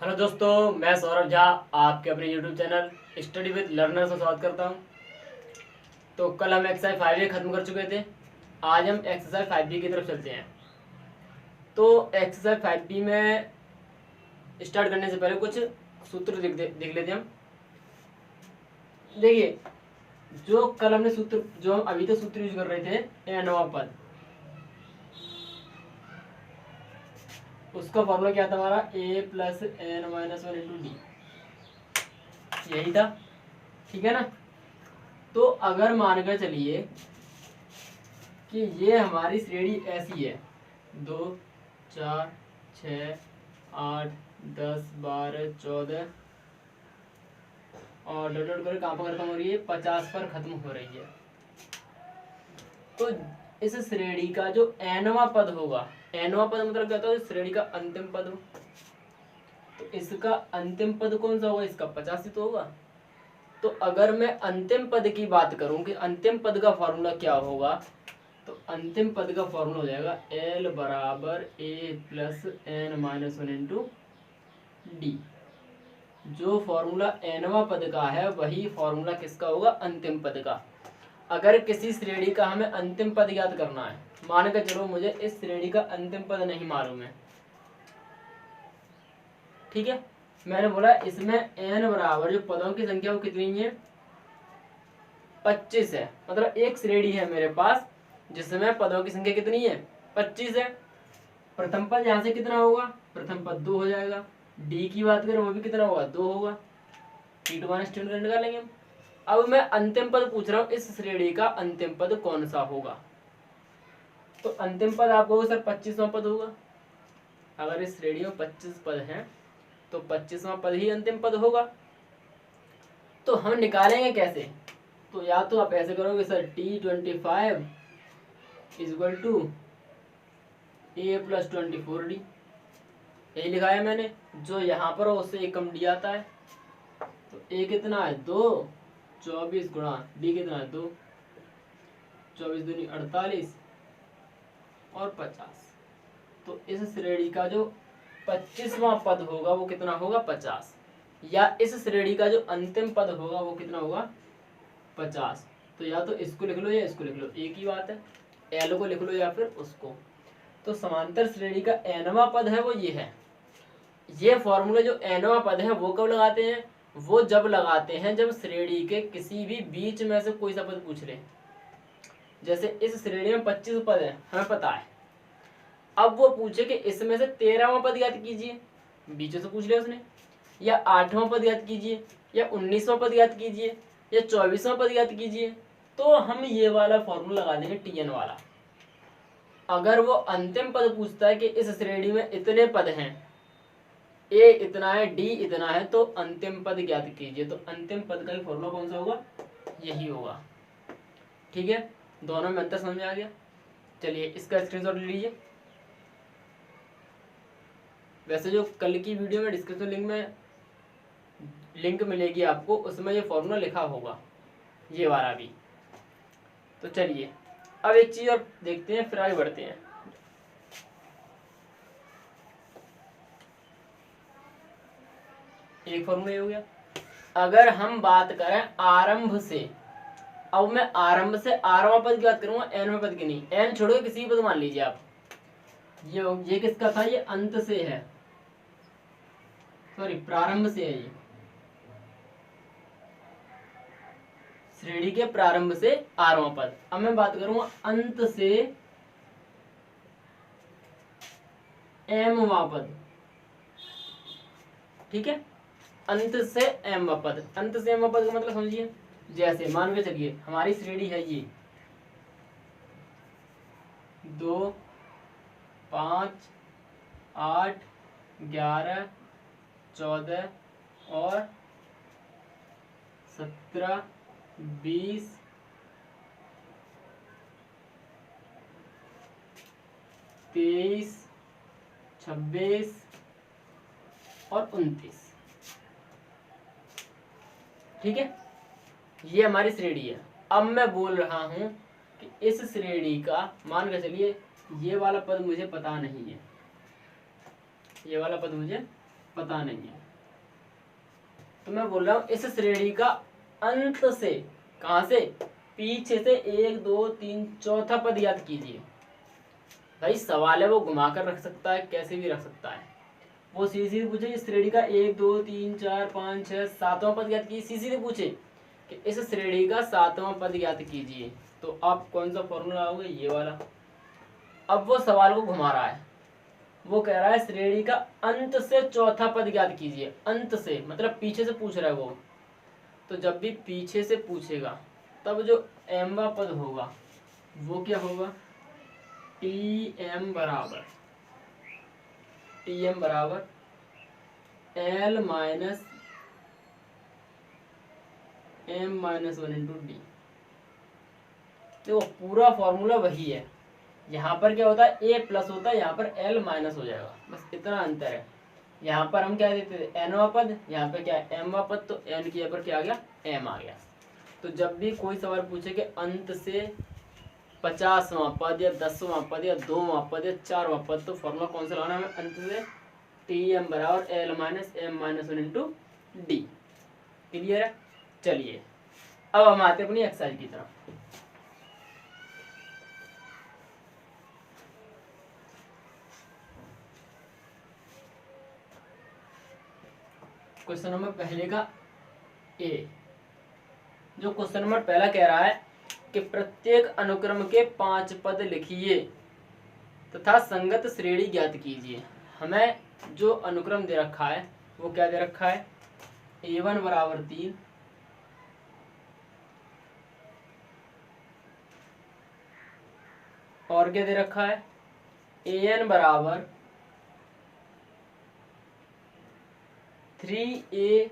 Hello दोस्तों, मैं सौरभ झा आपके अपने YouTube channel study with learner से स्वागत करता हूं। तो कल हम एक्सरसाइज 5A खत्म कर चुके थे। आज हम एक्सरसाइज 5B की तरफ चलते हैं। तो एक्सरसाइज 5B में स्टार्ट करने से पहले कुछ सूत्र देख लेते हैं हम। देखिए, जो कल हमने सूत्र जो हम अभी तक सूत्र यूज कर रहे थे एनवा पद, उसका फॉर्मूला क्या था हमारा? a plus N minus one into D, यही था। ठीक है ना। तो अगर मानकर चलिए कि ये हमारी श्रेणी ऐसी है 2 4 6 8 10 12 14 और डॉट डॉट कर कहाँ पर खत्म हो रही है? 50 पर खत्म हो रही है। तो इस श्रेणी का जो एनवा पद होगा, एनवा पद मतलब क्या होता है? श्रेणी का अंतिम पद हो। तो इसका अंतिम पद कौन सा होगा? इसका 50 ही तो होगा। तो अगर मैं अंतिम पद की बात करूं कि अंतिम पद का फॉर्मूला क्या होगा, तो अंतिम पद का फॉर्मूला हो जाएगा L बराबर a plus N minus one into D. जो फॉर्मूला एनवा पद का है वही फॉर्मूला किसका होगा? अंतिम पद का। अगर किसी श्रेणी का हमें अंतिम पद याद करना है, मान कर चलो मुझे इस श्रेणी का अंतिम पद नहीं मालूम है, ठीक है। मैंने बोला इसमें n बराबर जो पदों की संख्या वो कितनी है? 25 है। मतलब एक श्रेणी है मेरे पास जिसमें पदों की संख्या कितनी है? 25 है। प्रथम पद यहाँ से कितना होगा? प्रथम पद 2 हो जाएगा। डी की बात करें वो भी कितना होगा? 2 होगा। टी टू माइनस टी निकालेंगे हम। अब मैं अंतिम पद पूछ रहा हूँ, इस श्रेणी का अंतिम पद कौन सा होगा? तो अंतिम पद आप कहोगे सर 25वां पद होगा। अगर इस श्रेणी में 25 पद हैं तो 25वां पद ही अंतिम पद होगा। तो हम निकालेंगे कैसे? तो या तो आप ऐसे करोगे sir T25 is equal to a plus 24d, यही लिखा है मैंने। जो यहाँ पर हो उससे एक कम डी आता है। तो a कितना है? 2, 24 गुणा d कितना है? 2, 24 दूनी 48 और 50। तो इस श्रेणी का जो 25वां पद होगा वो कितना होगा? 50। या इस श्रेणी का जो अंतिम पद होगा वो कितना होगा? 50। तो या तो इसको लिख लो या इसको लिख लो, एक ही बात है। एल को लिख लो या फिर उसको। तो समांतर श्रेणी का एनवा पद है वो ये है। ये फॉर्मूला जो एनवा पद है वो कब लगाते हैं? वो जब लगाते हैं जब श्रेणी के किसी भी बीच में से कोई सा पद पूछ ले। जैसे इस श्रेणी में 25 पद है, हमें पता है। अब वो पूछे कि इसमें से 13वां पद याद कीजिए, बीचों से पूछ लिया उसने, या 8वां पद याद कीजिए, या 19वां पद याद कीजिए, या 24वां पद याद कीजिए, तो हम ये वाला फॉर्मूला लगा देंगे टीएन वाला। अगर वो अंतिम पद पूछता है कि इस श्रेणी में इतने पद हैं, ए इतना है, डी इतना है, तो अंतिम पद ज्ञात कीजिए। तो अंतिम पद का फॉर्मूला कौन सा होगा? यही होगा। ठीक है, दोनों में अंतर समझ में आ गया। चलिए इसका स्क्रीनशॉट ले लीजिए। वैसे जो कल की वीडियो में डिस्क्रिप्शन लिंक मिलेगी आपको, उसमें ये फॉर्मूला लिखा होगा, ये वाला भी। तो चलिए अब एक चीज और देखते हैं, फिर आगे बढ़ते हैं। एक फॉर्मूला ये हो गया। अगर हम बात करें आरंभ से, अब मैं आरंभ से आरवां पद की बात करूंगा, एनवें पद की नहीं। एन छोड़ के किसी भी पद मान लीजिए आप। ये किसका था? ये अंत से है, सॉरी प्रारंभ से है। ये श्रेणी के प्रारंभ से आरवां पद। अब मैं बात करूंगा अंत से एमवां पद। ठीक है, अंत से एमवां पद। अंत से एमवां पद का मतलब समझिए, जैसे मान के चलिए हमारी श्रेणी है ये 2 5 8 11 14 और 17 20 23 26 और 29। ठीक है, ये हमारी श्रेणी है। अब मैं बोल रहा हूं कि इस श्रेणी का मान के चलिए ये वाला पद मुझे पता नहीं है, ये वाला पद मुझे पता नहीं है। तो मैं बोल रहा हूँ इस श्रेणी का अंत से, कहाँ से, पीछे से 1 2 3 चौथा पद याद कीजिए। भाई सवाल है वो घुमाकर रख सकता है, कैसे भी रख सकता है। वो सीधी सीधी पूछे इस श्रेणी का 1 2 3 4 5 6 7वां पद याद कीजिए। सीधी सीधी पूछे कि इस श्रेणी का 7वां पद याद कीजिए, तो आप कौन सा फॉर्मूला होगा, ये वाला। अब वो सवाल को घुमा रहा है, वो कह रहा है श्रेणी का अंत से चौथा पद याद कीजिए। अंत से मतलब पीछे से पूछ रहा है वो। तो जब भी पीछे से पूछेगा तब जो एमवा पद होगा वो क्या होगा, टी एम बराबर L minus M minus 1 into D. देखो पूरा फॉर्मूला वही है। यहाँ पर क्या होता है, ए प्लस होता है, यहाँ पर एल माइनस हो जाएगा, बस इतना अंतर है। यहाँ पर हम क्या देते थे, एनवा पद, यहाँ पे क्या है एमवा पद, तो एन के पर क्या आ गया, एम आ गया। तो जब भी कोई सवाल पूछे कि अंत से 50वां पद या 10वां पद या 2वां पद या 4वां पद, तो फॉर्मूला कौन सा लाना है, अंत से टी एम बराबर L minus M minus 1 into D. Clear है। चलिए अब हम आते हैं अपनी एक्सरसाइज की तरफ। क्वेश्चन नंबर पहले का ए, जो क्वेश्चन नंबर पहला कह रहा है कि प्रत्येक अनुक्रम के 5 पद लिखिए तथा संगत श्रेणी ज्ञात कीजिए। हमें जो अनुक्रम दे रखा है वो क्या दे रखा है, a1 बराबर 3, और क्या दे रखा है, an बराबर 3a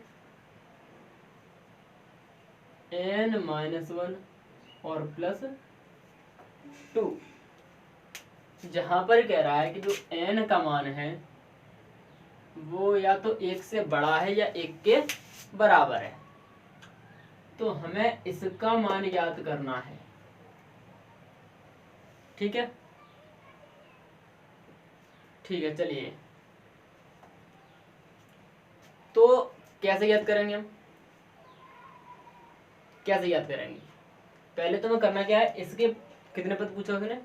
n माइनस 1 और प्लस 2। जहां पर कह रहा है कि जो n का मान है वो या तो 1 से बड़ा है या 1 के बराबर है, तो हमें इसका मान याद करना है। ठीक है, ठीक है। चलिए तो कैसे याद करेंगे हम, कैसे याद करेंगे, पहले तो मैं करना क्या है, इसके कितने पद पूछा उसने,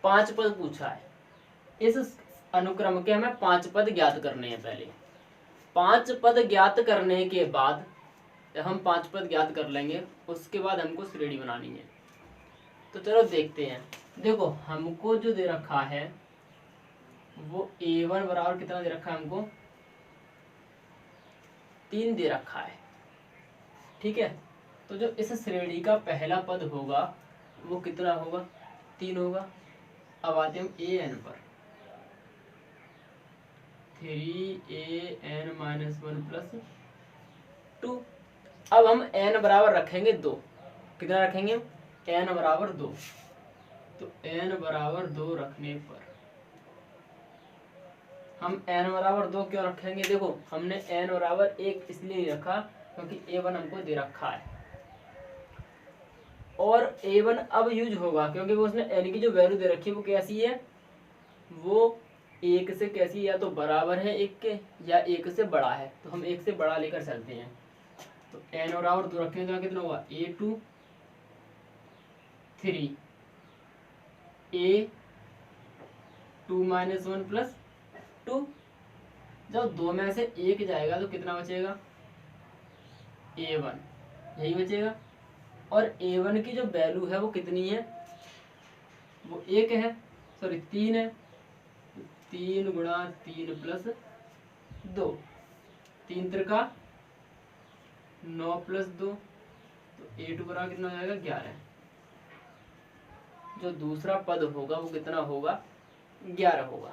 5 पद पूछा है। इस अनुक्रम के हमें 5 पद ज्ञात करने हैं। पहले 5 पद ज्ञात करने के बाद, जब हम 5 पद ज्ञात कर लेंगे उसके बाद हमको श्रेणी बनानी है। तो चलो देखते हैं। देखो हमको जो दे रखा है वो a1 बराबर कितना दे रखा है, हमको 3 दे रखा है। ठीक है, तो जो इस श्रेणी का पहला पद होगा वो कितना होगा, 3 होगा। अब आते हम an पर, 3an माइनस 1 प्लस 2। अब हम n बराबर रखेंगे 2, कितना रखेंगे, n बराबर 2। तो n बराबर 2 रखने पर हम n बराबर 2 क्यों रखेंगे, देखो हमने n बराबर 1 इसलिए नहीं रखा क्योंकि a1 हमको दे रखा है, और a1 अब यूज होगा क्योंकि वो उसने n की जो वैल्यू दे रखी है वो कैसी है, वो 1 से कैसी, या तो बराबर है 1 के या 1 से बड़ा है, तो हम 1 से बड़ा लेकर चलते हैं। तो n बराबर 2 रखेंगे तो कितना होगा, a2 3 a2 माइनस 1 प्लस 2। जब 2 में से 1 जाएगा तो कितना बचेगा, a1, यही बचेगा। और a1 की जो वैल्यू है वो कितनी है, वो 1 है, सॉरी 3 है। 3 गुणा 3 प्लस 2, 3 त्रिका 9 प्लस 2, तो a2 बराबर कितना हो जाएगा, 11। जो दूसरा पद होगा वो कितना होगा, 11 होगा।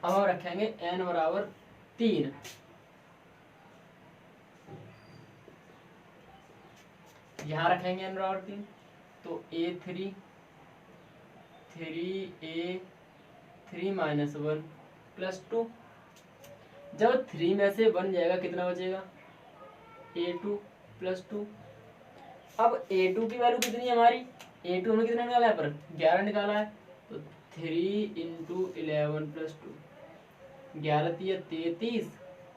अब हम रखेंगे n बराबर 3, यहाँ रखेंगे n बराबर 3, तो a3 3a3 माइनस 1 प्लस 2। जब 3 में से 1 जाएगा कितना बचेगा, a2 प्लस 2। अब a2 की वैल्यू कितनी है हमारी, a2 हमने कितना निकाला है, पर 11 निकाला है, तो 3 इंटू 11 प्लस 2, 11 3 33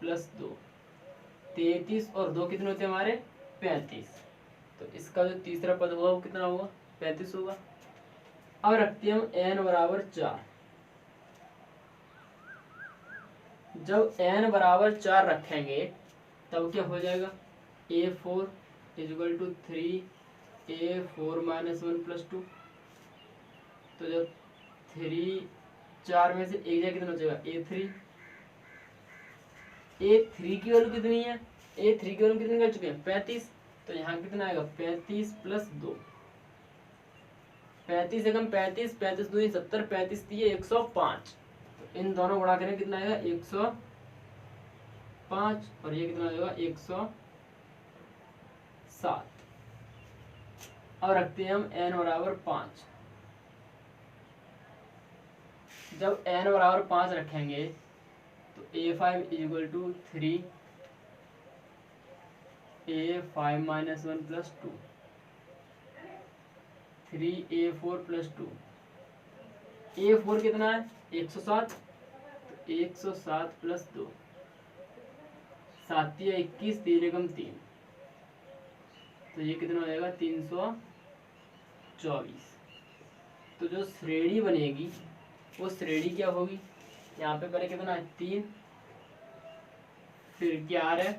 प्लस 2, 33 और 2 कितने होते हैं हमारे 35। तो इसका जो तीसरा पद होगा वो कितना होगा 35 होगा। अब रखते हैं हम n बराबर 4। जब n बराबर 4 रखेंगे तब क्या हो जाएगा a4 is equal to 3 a4 minus 1 plus 2। तो जब 3 4 में से एक जगह कितना हो जाएगा a3 की वैल्यू कितनी है a3 की वैल्यू कितनी कर चुके हैं 35। तो यहाँ कितना आएगा 35 प्लस 2, 35 एकम 35, 35 दूनी 70, 35 दिए 105। तो इन दोनों गुणा करें कितना आएगा 105 और ये कितना आएगा 107। अब रखते हैं हम n बराबर 5। जब n बराबर 5 रखेंगे तो a5 इक्वल टू 3 a5 माइनस 1 प्लस 2, 3 a4 प्लस 2, a4 कितना है 107। तो 107 प्लस 2, 7 या 21, 3 एकम 3। तो ये कितना हो जाएगा 324। तो जो श्रेणी बनेगी वो श्रेणी क्या होगी, यहाँ पे पहले कितना है 3, फिर 11,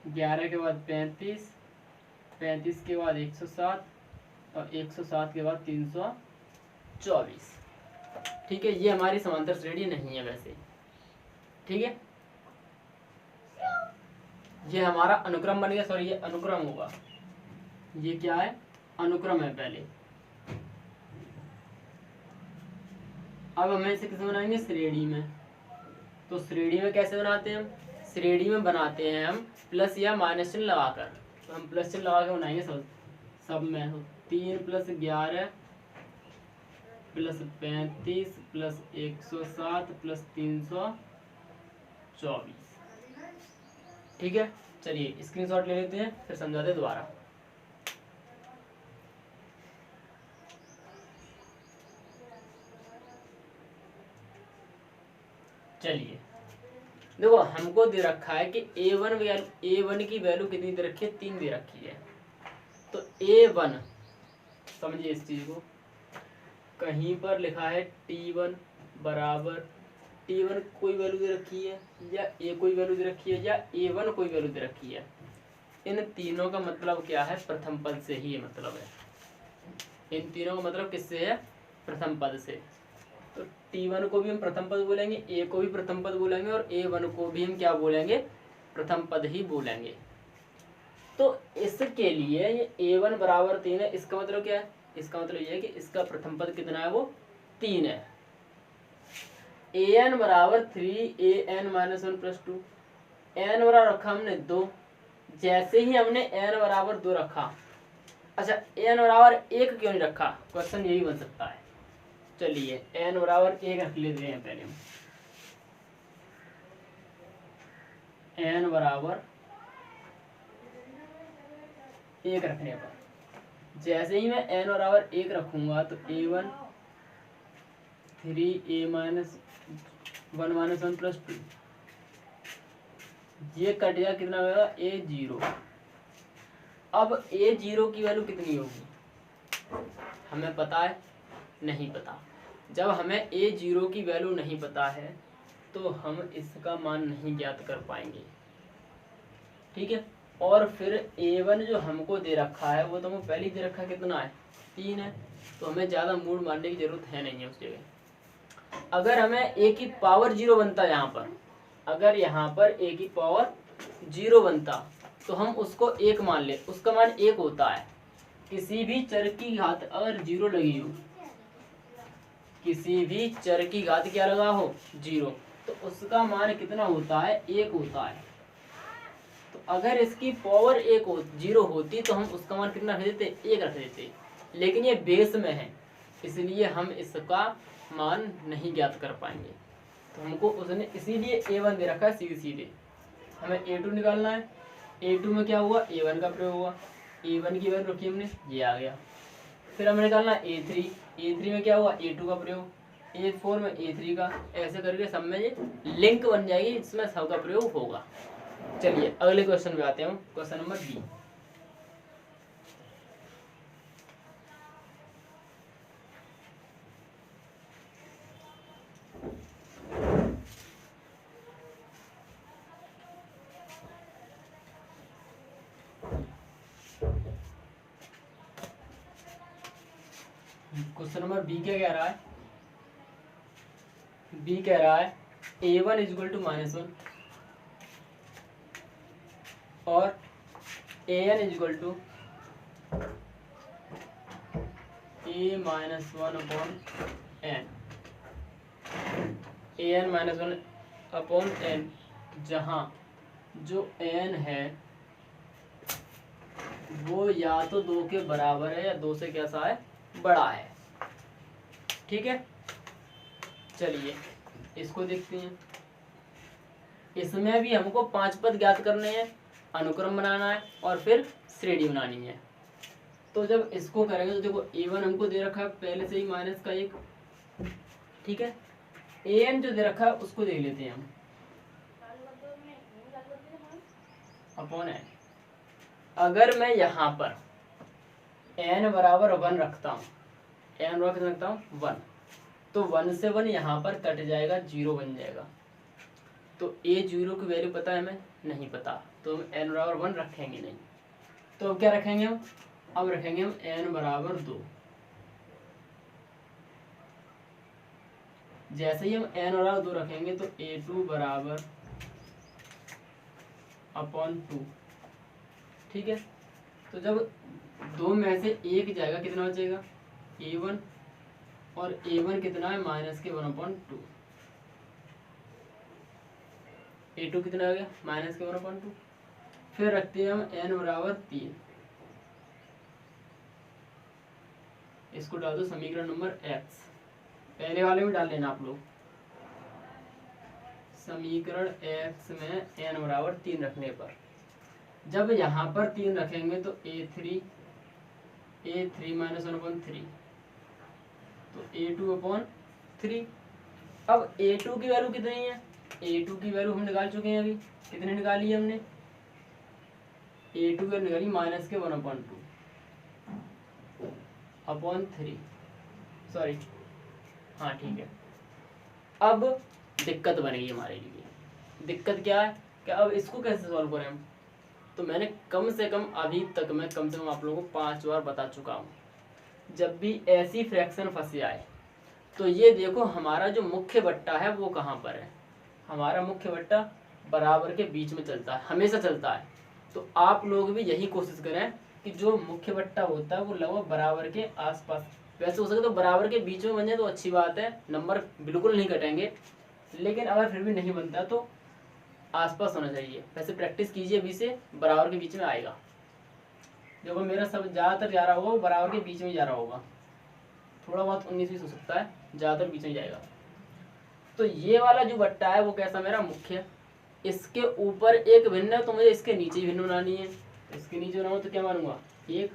11 के बाद 35, 35 के बाद 107 और 107 के बाद 324। ठीक है, ये हमारी समांतर श्रेणी नहीं है वैसे। ठीक है, ये हमारा अनुक्रम बन गया, सॉरी ये अनुक्रम होगा। ये क्या है अनुक्रम है पहले। अब हमें इसे किसे बनाएंगे श्रेणी में। तो श्रेणी में कैसे बनाते हैं हम, श्रेणी में बनाते हैं हम प्लस या माइनस चिन्ह लगाकर। तो हम प्लस चिन्ह लगा के बनाएंगे सब में। 3 प्लस 11 प्लस 35 प्लस 107 प्लस 324। ठीक है, चलिए स्क्रीनशॉट ले लेते हैं फिर समझाते हैं दोबारा। चलिए देखो, हमको दे रखा है कि a1 की वैल्यू कितनी दे रखी है 3 दे रखी है। तो a1 समझिए इस चीज को, कहीं पर लिखा है t1 बराबर, t1 कोई वैल्यू दे रखी है या a कोई वैल्यू दे रखी है या a1 कोई वैल्यू दे रखी है। इन तीनों का मतलब क्या है प्रथम पद से ही मतलब है। इन तीनों का मतलब किससे है प्रथम पद से। तो t1 को भी हम प्रथम पद बोलेंगे, a को भी प्रथम पद बोलेंगे और a1 को भी हम क्या बोलेंगे प्रथम पद ही बोलेंगे। तो इसके लिए ये a1 बराबर 3 है, इसका मतलब क्या है, इसका मतलब ये है कि इसका प्रथम पद कितना है वो 3 है। an बराबर 3 an माइनस 1 प्लस 2, n बराबर रखा हमने 2। जैसे ही हमने n बराबर 2 रखा, अच्छा n बराबर 1 क्यों नहीं रखा, क्वेश्चन यही बन सकता है। चलिए n बराबर 1 रख लेते हैं पहले हम। n बराबर 1 रखने पर जैसे ही मैं n बराबर 1 रखूंगा तो a1 3 a minus 1 minus 1 plus 2, ये कट गया कितना होगा a0। अब a0 की वैल्यू कितनी होगी हमें पता है नहीं पता। जब हमें a0 की वैल्यू नहीं पता है तो हम इसका मान नहीं ज्ञात कर पाएंगे। ठीक है, और फिर a1 जो हमको दे रखा है वो तो हमें पहले ही दे रखा है कितना है 3 है। तो हमें ज़्यादा मूड मारने की जरूरत है नहीं है उस जगह। अगर हमें a की पावर 0 बनता यहाँ पर, अगर यहाँ पर a की पावर 0 बनता तो हम उसको 1 मान ले, उसका मान 1 होता है। किसी भी चर की घात अगर 0 लगी हो, किसी भी चर की घात क्या लगा हो 0, तो उसका मान कितना होता है 1 होता है। तो अगर इसकी पावर 0 होती तो हम उसका मान कितना रख देते 1 रख देते, लेकिन ये बेस में है इसलिए हम इसका मान नहीं ज्ञात कर पाएंगे। तो हमको उसने इसीलिए a1 दे रखा है सीधे। हमें a2 निकालना है। a2 में क्या हुआ a1 का प्रयोग हुआ, a1 की वैल्यू रखी हमने, ये आ गया। फिर हमें निकालना है a3 में क्या हुआ a2 का प्रयोग, A4 में A3 का, ऐसे करके सब में ये लिंक बन जाएगी, इसमें सब का प्रयोग होगा। चलिए अगले क्वेश्चन पे आते हैं, question number B. Question number B क्या कह रहा है? बी कह रहा है A1 इक्वल टू -1 और AN equal to A-1/n, AN-1/n, जहाँ जो n है वो या तो 2 के बराबर है या 2 से कैसा है, बड़ा है। ठीक है, चलिए इसको देखते हैं। इसमें भी हमको 5 पद ज्ञात करने हैं, अनुक्रम बनाना है और फिर श्रेणी बनानी है। तो जब इसको करेंगे तो देखो A1 हमको दे रखा है पहले से ही -1, ठीक है। AN जो दे रखा है उसको देख लेते हैं हम, अपॉन n। अगर मैं यहाँ पर n बराबर 1 रखता हूँ, n बराबर कितना रखता हूँ 1, तो 1 से 1 यहाँ पर कट जाएगा, 0 बन जाएगा। तो A0 की वैल्यू पता है हमें? नहीं पता, तो हम n बराबर 1 रखेंगे नहीं। तो अब क्या रखेंगे हम? अब रखेंगे हम n बराबर 2। जैसे ही हम n बराबर 2 रखेंगे तो A2 बराबर अपॉन 2, ठीक है। तो जब 2 में से 1 जाएगा, कितना बचेगा? A1, और A1 कितना है? -1/2। A2 कितना आ गया? -1/2। फिर रखते हैं हम n बराबर 3। इसको डाल दो समीकरण नंबर x, पहले वाले में डाल लेना आप लोग। समीकरण x में n बराबर 3 रखने पर जब यहाँ पर 3 रखेंगे तो A3 -1/3, तो A2/3। अब A2 की वैल्यू कितनी है? A2 की वैल्यू हम निकाल चुके हैं अभी। कितनी निकाली है हमने? A2 की वैल्यू निकाली -1/2/3, सॉरी, हाँ ठीक है। अब दिक्कत बनेगी हमारे लिए। दिक्कत क्या है कि अब इसको कैसे सॉल्व करें हम? तो मैंने कम से कम अभी तक मैं कम से कम आप लोगों को 5 बार बता चुका हूँ, जब भी ऐसी फ्रैक्शन फंस जाए तो ये देखो हमारा जो मुख्य बट्टा है वो कहाँ पर है। हमारा मुख्य बट्टा बराबर के बीच में चलता है, हमेशा चलता है। तो आप लोग भी यही कोशिश करें कि जो मुख्य बट्टा होता है वो लगभग बराबर के आसपास, वैसे हो सके तो बराबर के बीच में बन जाए तो अच्छी बात है, नंबर बिल्कुल नहीं कटेंगे। लेकिन अगर फिर भी नहीं बनता तो आसपास होना चाहिए। वैसे प्रैक्टिस कीजिए, अभी से बराबर के बीच में आएगा। देखो मेरा सब ज़्यादातर जा रहा होगा वो बराबर के बीच में जा रहा होगा, थोड़ा बहुत 19-20 हो सकता है, ज़्यादातर बीच में जाएगा। तो ये वाला जो बट्टा है वो कैसा? मेरा मुख्य। इसके ऊपर एक भिन्न है तो मुझे इसके नीचे ही भिन्न बनानी है। इसके नीचे बनाऊँ तो क्या मानूंगा? 1,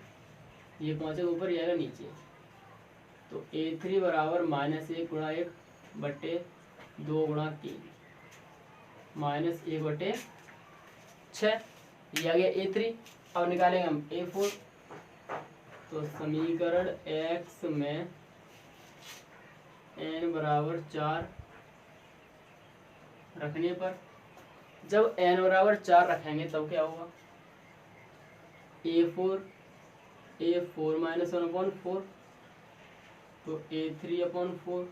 ये पहुँचेगा ऊपर, जाएगा नीचे। तो A3 बराबर -1 × 1/2 × 3 -1/6, ये आ गया A3। अब निकालेंगे हम A4। तो समीकरण x में n बराबर 4 रखने पर जब n बराबर 4 रखेंगे तब क्या होगा? A4 -1/4, तो A3/4,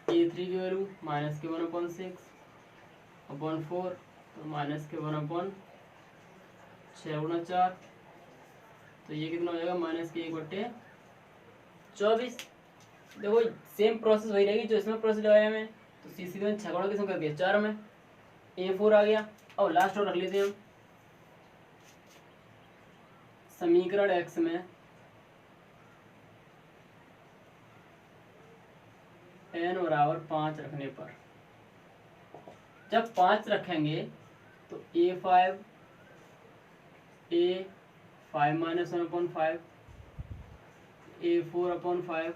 A3 की वैल्यू -1/6/4, तो -1/6 × 4, तो ये कितना हो जाएगा? -1/24। देखो सेम प्रोसेस वही रहेगी जो इसमें प्रोसेस लगाया मैं। तो सीधे में 6 गुणा किसमें कर दिया? 4 में। A4 आ गया। और लास्ट और रख लेते हैं हम। समीकरण x में n बराबर 5 रखने पर जब 5 रखेंगे तो A5 -1/5, A4/5,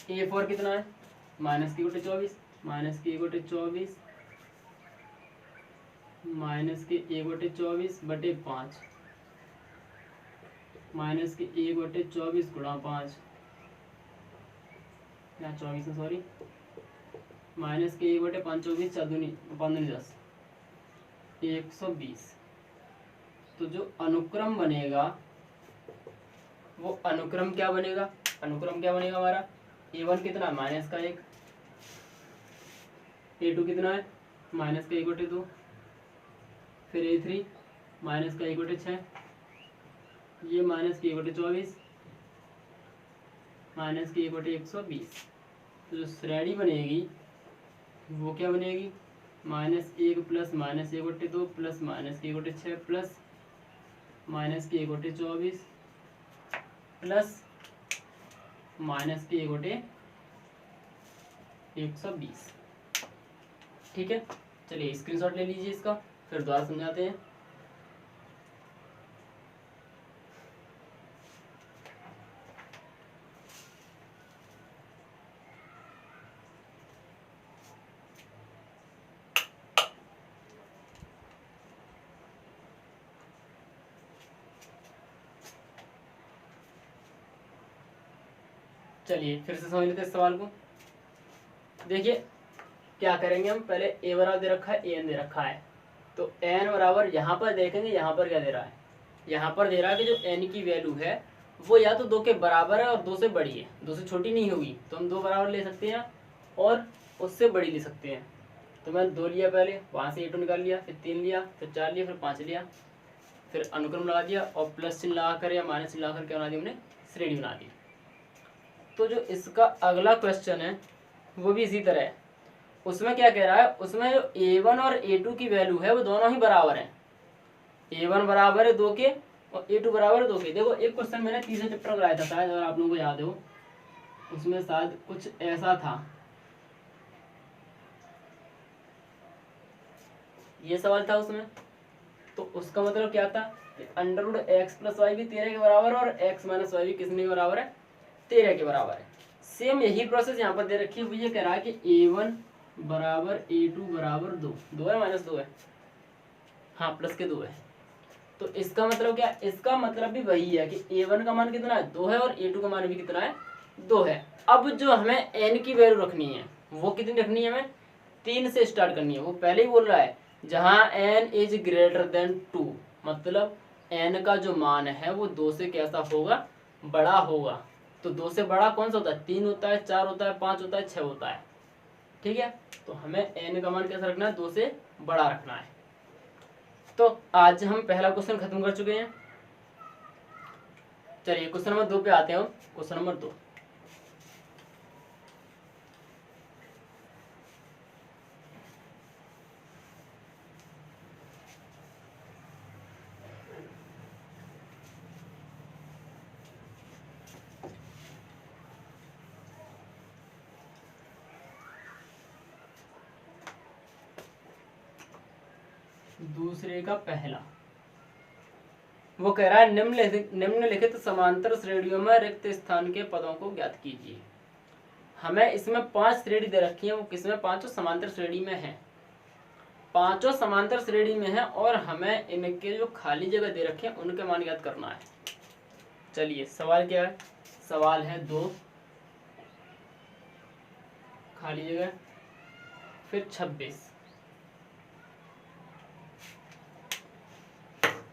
A4 कितना है? माइनस की गोटे 24, माइनस की गोटे 24 माइनस के ए गोटे 24 बटे 5 माइनस के ए गोटे 24 गुणा 5 यहाँ 24 है सॉरी, माइनस के ए गोटे 5 24 चौदुनी 10 120। तो जो अनुक्रम बनेगा वो अनुक्रम क्या बनेगा, अनुक्रम क्या बनेगा हमारा, A1 कितना है माइनस का 1, A2 कितना है माइनस का 1 गोटे 2, फिर A3 माइनस का 1 गोटे 6, ये माइनस के 1 गोटे 24 माइनस के 1 गोटे 120। तो जो श्रेणी बनेगी वो क्या बनेगी, -1 प्लस -1 गोटे 2 प्लस -1 गोटे 6 प्लस -1 गोटे 24 प्लस -1 गोटे 120। ठीक है, चलिए स्क्रीनशॉट ले लीजिए इसका, फिर दोबारा समझाते हैं। चलिए फिर से समझ लेते हैं सवाल को। देखिए क्या करेंगे हम, पहले ए बराबर दे रखा है, ए एन दे रखा है, तो एन बराबर यहाँ पर देखेंगे, यहाँ पर क्या दे रहा है, यहाँ पर दे रहा है कि जो एन की वैल्यू है वो या तो 2 के बराबर है और 2 से बड़ी है, 2 से छोटी नहीं होगी, तो हम 2 बराबर ले सकते हैं और उससे बड़ी ले सकते हैं। तो मैंने 2 लिया पहले, वहाँ से A2 निकाल लिया, फिर 3 लिया, फिर 4 लिया, फिर 5 लिया, फिर अनुक्रम लगा दिया और प्लस चिन्ह लगा कर या माइनस चिन्ह लगा कर क्या बना दी हमने, श्रेणी बना दी। तो जो इसका अगला क्वेश्चन है वो भी इसी तरह है, उसमें क्या कह रहा है, उसमें जो A1 और A2 की वैल्यू है वो दोनों ही बराबर हैं, A1 बराबर है 2 के और A2 बराबर है 2 के। देखो एक क्वेश्चन मैंने तीसरे चैप्टर में कराया था शायद, अगर आप लोगों को याद हो, उसमें शायद कुछ ऐसा था, ये सवाल था उसमें। तो उसका मतलब क्या था कि √x + y भी 13 के बराबर है और x - y भी किसने के बराबर है, 13 के बराबर है। सेम यही प्रोसेस यहाँ पर दे रखी है, ये कह रहा है कि A1 बराबर A2 बराबर 2 है -2 है, हाँ प्लस के 2 है। तो इसका मतलब क्या, इसका मतलब भी वही है कि A1 का मान कितना है 2 है और A2 का मान भी कितना है 2 है। अब जो हमें n की वैल्यू रखनी है वो कितनी रखनी है, हमें 3 से स्टार्ट करनी है। वो पहले ही बोल रहा है जहाँ n > 2, मतलब n का जो मान है वो 2 से कैसा होगा, बड़ा होगा। तो 2 से बड़ा कौन सा होता है, 3 होता है, 4 होता है, 5 होता है, 6 होता है। ठीक है, तो हमें n का मान कैसा रखना है, 2 से बड़ा रखना है। तो आज हम पहला क्वेश्चन खत्म कर चुके हैं। चलिए क्वेश्चन नंबर 2 पे आते हैं। क्वेश्चन नंबर 2, दूसरे का पहला, वो कह रहा है निम्नलिखित समांतर श्रेणियों में रिक्त स्थान के पदों को ज्ञात कीजिए। हमें इसमें 5 श्रेणी दे रखी है, वो किसमें, पांचों समांतर श्रेणी में है, पांचों समांतर श्रेणी में है और हमें इनके जो खाली जगह दे रखे हैं उनके मान ज्ञात करना है। चलिए सवाल क्या है, सवाल है 2 खाली जगह फिर 26।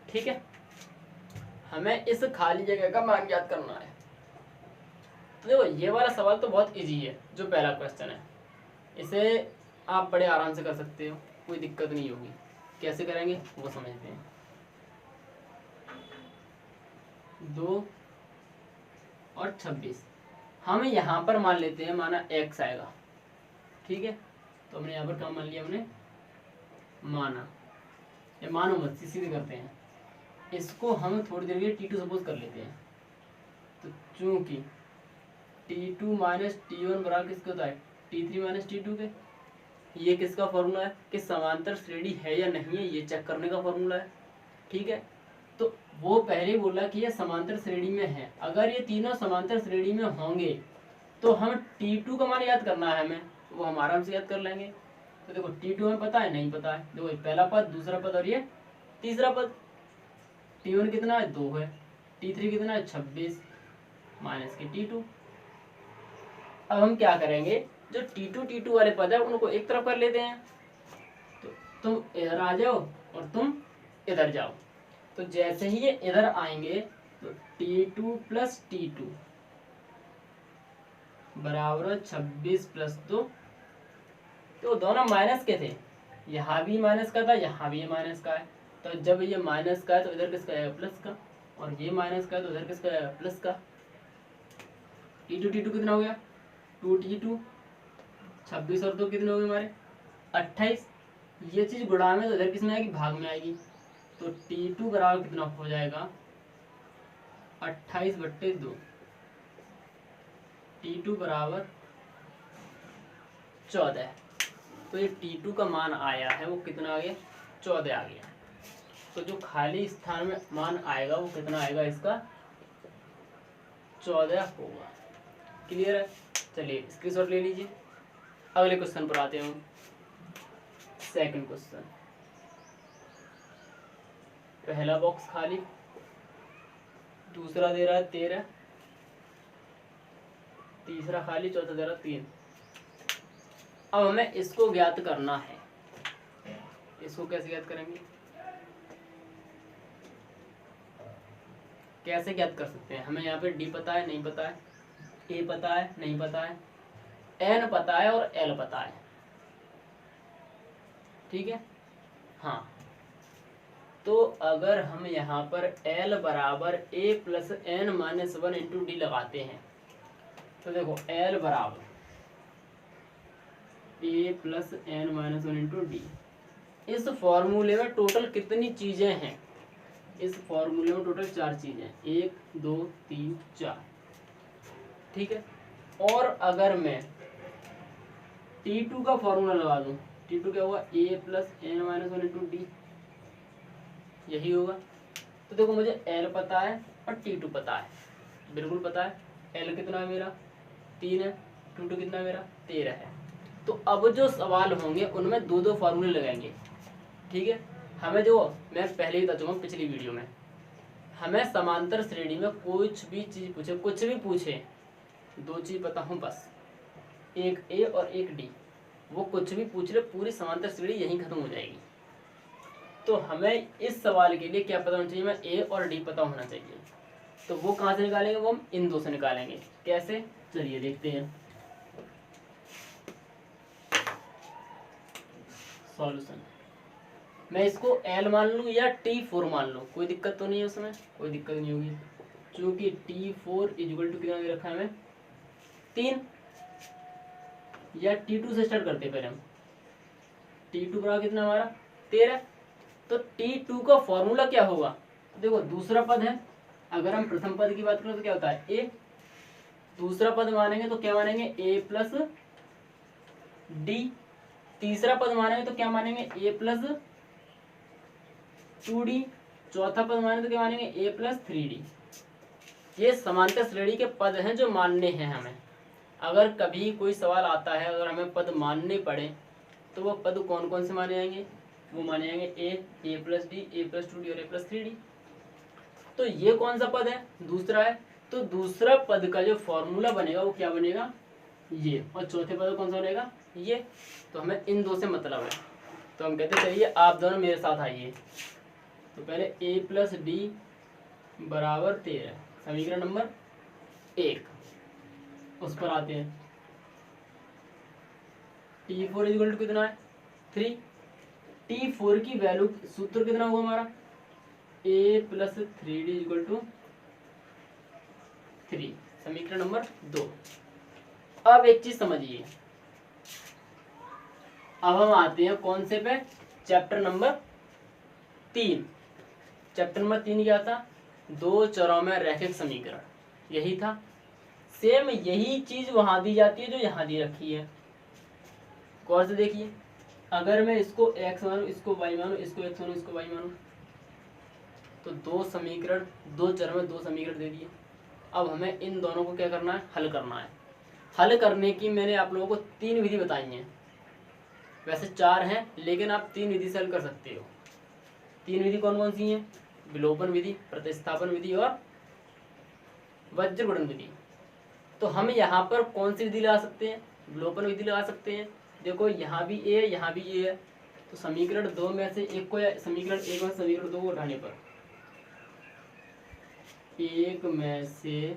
ठीक है, हमें इस खाली जगह का मान ज्ञात करना है। तो देखो ये वाला सवाल तो बहुत इजी है, जो पहला क्वेश्चन है, इसे आप बड़े आराम से कर सकते हो, कोई दिक्कत नहीं होगी। कैसे करेंगे वो समझते हैं। 2 और 26 हम यहाँ पर मान लेते हैं, माना x आएगा। ठीक है, तो हमने यहाँ पर क्या मान लिया, हमने माना, ये मानो मत, सीधे करते हैं। इसको हम थोड़ी देर के लिए T2 सपोज कर लेते हैं। तो चूंकि T2 माइनस T1 बराबर किसका होता है, T3 माइनस T2 के, ये किसका फॉर्मूला है कि समांतर श्रेणी है या नहीं है, ये चेक करने का फॉर्मूला है। ठीक है, तो वो पहले ही बोला कि ये समांतर श्रेणी में है। अगर ये तीनों समांतर श्रेणी में होंगे तो हम T2 का मान याद करना है हमें, वो हम आराम से याद कर लेंगे। तो देखो T2 हमें पता है, नहीं पता है, देखो ये पहला पद, दूसरा पद और ये तीसरा पद। T1 कितना है, 2 है। T3 कितना है, 26 माइनस के T2। अब हम क्या करेंगे, जो T2 वाले पद है उनको एक तरफ कर लेते हैं। तो तुम इधर आ जाओ और तुम इधर जाओ। तो जैसे ही ये इधर आएंगे तो T2 प्लस T2 बराबर 26 प्लस 2। तो दोनों माइनस के थे, यहाँ भी माइनस का था, यहाँ भी माइनस का है। तो जब ये माइनस का है तो इधर किसका आएगा, प्लस का, और ये माइनस का है तो इधर किसका आएगा, प्लस का। T2 कितना हो गया, 2T2, 26 और 2 कितने हो गए हमारे, 28। ये चीज गुणा में तो इधर किस में आएगी, भाग में आएगी। तो T2 बराबर कितना हो जाएगा, 28/2। T2 बराबर 14। तो ये T2 का मान आया है वो कितना आ गया, 14 आ गया। तो जो खाली स्थान में मान आएगा वो कितना आएगा, इसका 14 होगा। क्लियर है, चलिए स्क्रीनशॉट ले लीजिए। अगले क्वेश्चन पर आते हैं। सेकंड क्वेश्चन, पहला बॉक्स खाली, दूसरा दे रहा है 13, तीसरा खाली, चौथा दे रहा है 3। अब हमें इसको ज्ञात करना है। इसको कैसे ज्ञात करेंगे, कैसे ज्ञात कर सकते हैं, हमें यहाँ पे डी पता है, नहीं पता है, ए पता है, नहीं पता है, एन पता है और एल पता है। ठीक है, हाँ। तो अगर हम यहाँ पर एल बराबर A plus N minus 1 into D लगाते हैं तो देखो एल बराबर A plus N minus 1 into D. इस फॉर्मूले में टोटल कितनी चीजें हैं, इस फॉर्मूले में टोटल 4 चीजें, 1 2 3 4। ठीक है, और अगर मैं T2 का फॉर्मूला लगा दूं, T2 क्या होगा, A plus N minus 1 into D, यही होगा। तो देखो मुझे L पता है और T2 पता है, बिल्कुल पता है। L कितना है मेरा, 3 है, T2 कितना है मेरा, 13 है। तो अब जो सवाल होंगे उनमें 2 फार्मूले लगाएंगे। ठीक है, हमें जो मैं पहले ही बता चुका हूँ पिछली वीडियो में, हमें समांतर श्रेणी में कुछ भी चीज पूछे, कुछ भी पूछे, 2 चीज पता हो बस, एक ए और एक डी, वो कुछ भी पूछ ले पूरी समांतर श्रेणी यहीं खत्म हो जाएगी। तो हमें इस सवाल के लिए क्या पता होना चाहिए, हमें ए और डी पता होना चाहिए। तो वो कहाँ से निकालेंगे, वो हम इन 2 से निकालेंगे। कैसे, चलिए देखते हैं। सॉल्यूशन, मैं इसको L मान लूँ या T4 मान लूँ, कोई दिक्कत तो नहीं है उसमें, कोई दिक्कत नहीं होगी, क्योंकि T4 इक्वल टू कितना दे रखा है हमें, 3। या T2 से स्टार्ट करते हैं पहले हम। T2 बराबर कितना हमारा, 13। तो T2 का फॉर्मूला क्या होगा, देखो दूसरा पद है, अगर हम प्रथम पद की बात करें तो क्या होता है, A। दूसरा पद मानेंगे तो क्या मानेंगे, A प्लस डी। तीसरा पद मानेंगे तो क्या मानेंगे, A प्लस 2D। चौथा पद मानेंगे तो क्या मानेंगे, A प्लस 3D। ये समांतर श्रेणी के पद हैं जो मानने हैं हमें। अगर कभी कोई सवाल आता है, अगर हमें पद मानने पड़े तो वो पद कौन कौन से माने जाएंगे, वो माने जाएंगे ए प्लस डी, ए प्लस 2D और ए प्लस 3D। तो ये कौन सा पद है, दूसरा है। तो दूसरा पद का जो फॉर्मूला बनेगा वो क्या बनेगा, ये। और चौथे पद कौन सा बनेगा, ये। तो हमें इन 2 से मतलब है। तो हम कहते चलिए आप दोनों मेरे साथ आइए। तो पहले ए प्लस डी बराबर 13, समीकरण नंबर 1, उस पर आते हैं। T4 इक्वल टू कितना है, 3। T4 की वैल्यू, सूत्र कितना हुआ हमारा, a plus 3D equal to 3, समीकरण नंबर 2। अब एक चीज समझिए, अब हम आते हैं कौन से पे, चैप्टर नंबर 3। चैप्टर नंबर 3 क्या था, 2 चरों में रैखिक समीकरण, यही था। सेम यही चीज वहां दी जाती है जो यहाँ दी रखी है। गौर से देखिए, अगर मैं इसको x मानूं, इसको y मानूं, इसको x मानूं, इसको y मानूं, तो 2 समीकरण, 2 चर में 2 समीकरण दे दिए। अब हमें इन दोनों को क्या करना है, हल करना है। हल करने की मैंने आप लोगों को 3 विधि बताई हैं, वैसे 4 हैं लेकिन आप 3 विधि से हल कर सकते हो। 3 विधि कौन कौन सी हैं? विलोपन विधि, प्रतिस्थापन विधि और वज्र गुणन विधि। तो हम यहाँ पर कौन सी विधि लगा सकते हैं? विलोपन विधि लगा सकते हैं। देखो यहाँ भी ए, यहाँ भी ए है, तो समीकरण 2 में से एक को, या समीकरण 1 में समीकरण 2 को उठाने पर, एक में से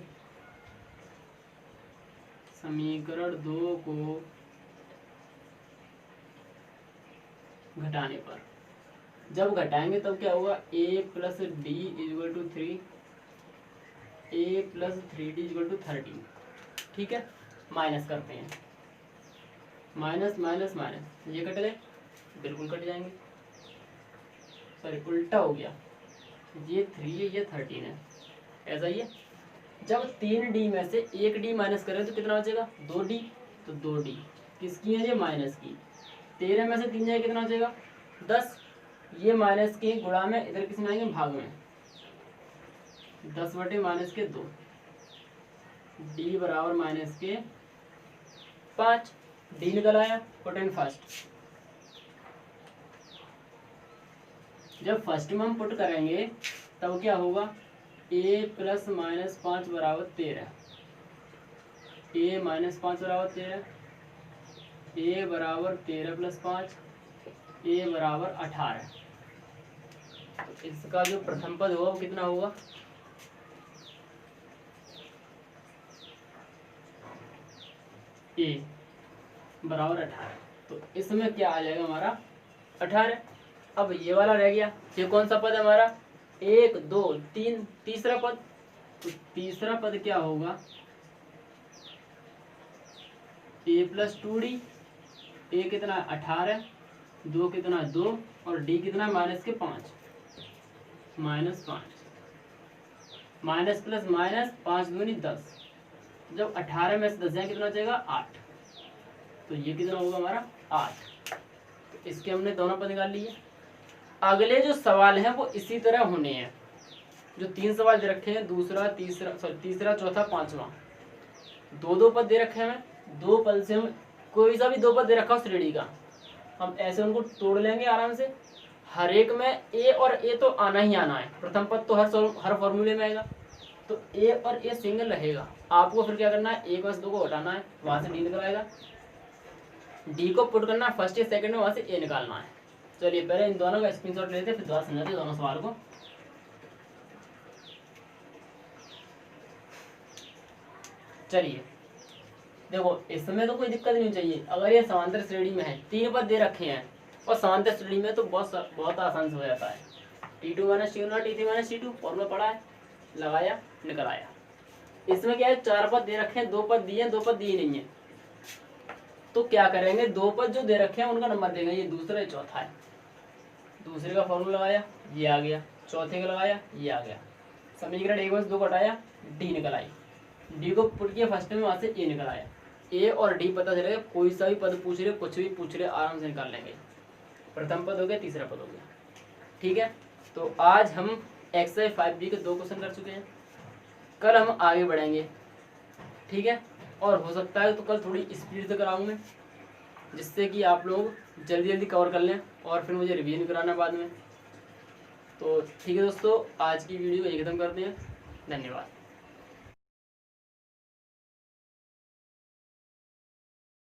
समीकरण 2 को घटाने पर, जब घटाएंगे तब क्या होगा? a plus D equal to 3, a plus 3d equal to 13। ठीक है, माइनस करते हैं, माइनस माइनस माइनस, ये कट गए, बिल्कुल कट जाएंगे, सॉरी उल्टा हो गया, ये 3 है ये 13 है, ऐसा ही है। जब 3d में से 1d माइनस करें तो कितना बचेगा? 2d, तो 2d किसकी है? ये माइनस की। 13 में से 3 जाए कितना बचेगा? 10, ये माइनस के गुणा में, इधर किस में आएंगे? भाग में, 10 बटे माइनस के 2, d बराबर माइनस के 5, d निकल आया, पुट इन फर्स्ट। जब फर्स्ट में हम पुट करेंगे तब क्या होगा? a प्लस माइनस 5 बराबर 13, a माइनस 5 बराबर 13, a बराबर 13 प्लस 5, a बराबर 18। तो इसका जो प्रथम पद होगा वो कितना होगा? a बराबर 18। तो इसमें क्या आ जाएगा हमारा? 18। अब ये वाला रह गया, ये कौन सा पद है हमारा? 1 2 3, तीसरा पद। तो तीसरा पद क्या होगा? a प्लस 2d, a कितना? 18, 2 कितना? 2, और d कितना? माइनस के 5, माइनस 5, माइनस प्लस माइनस 5 दूनी 10, जब 18 में से 10 जाए कितना बचेगा? 8। तो ये कितना होगा हमारा? 8। तो इसके हमने दोनों पद निकाल लिए। अगले जो सवाल हैं वो इसी तरह होने हैं, जो 3 सवाल दे रखे हैं, दूसरा तीसरा चौथा पांचवा, 2-2 पद दे रखे हैं। 2 पद से हम कोई सा भी 2 पद दे रखा हो श्रेणी का, हम ऐसे उनको तोड़ लेंगे आराम से। हर एक में ए और ए तो आना ही आना है, प्रथम पद तो हर फॉर्मूले में आएगा, तो ए और ए सिंगल रहेगा। आपको फिर क्या करना है? 1 में से 2 को हटाना है, वहां से डी निकल आएगा, डी को पुट करना है फर्स्ट या सेकंड में, वहां से ए निकालना है। चलिए पहले इन दोनों का स्क्रीनशॉट लेते हैं, फिर दोबारा समझाते हैं दोनों सवाल को। चलिए देखो, इसमें तो कोई दिक्कत नहीं चाहिए। अगर ये समांतर श्रेणी में है, 3 पद दे रखे हैं और समांतर श्रेणी में, तो बहुत आसान से हो जाता है। T2 minus T0 T3 minus T2 formula पढ़ा है, लगाया, निकल आया। इसमें क्या है? 4 पद दे रखे हैं, 2 पद दिए, 2 पद दिए नहीं है, तो क्या करेंगे? 2 पद जो दे रखे हैं उनका नंबर देंगे, ये दूसरा ये चौथा है। दूसरे का फॉर्मूला लगाया, ये आ गया, चौथे का लगाया, ये आ गया, समीकरण 1 में से 2 को हटाया, डी निकल आई, डी को पुट किया फर्स्ट में, वहां से ए निकल आया। ए और डी पता चलेगा, कोई सा भी पद पूछ रहे, कुछ भी पूछ रहे, आराम से निकाल लेंगे। प्रथम पद हो गया, तीसरा पद हो गया। ठीक है, तो आज हम एक्सरसाइज 5B के 2 क्वेश्चन कर चुके हैं, कल हम आगे बढ़ेंगे। ठीक है, और हो सकता है तो कल थोड़ी स्पीड से कराऊँ मैं, जिससे कि आप लोग जल्दी जल्दी कवर कर लें और फिर मुझे रिवीजन कराना बाद में। तो ठीक है दोस्तों, आज की वीडियो यही खत्म करते हैं। धन्यवाद।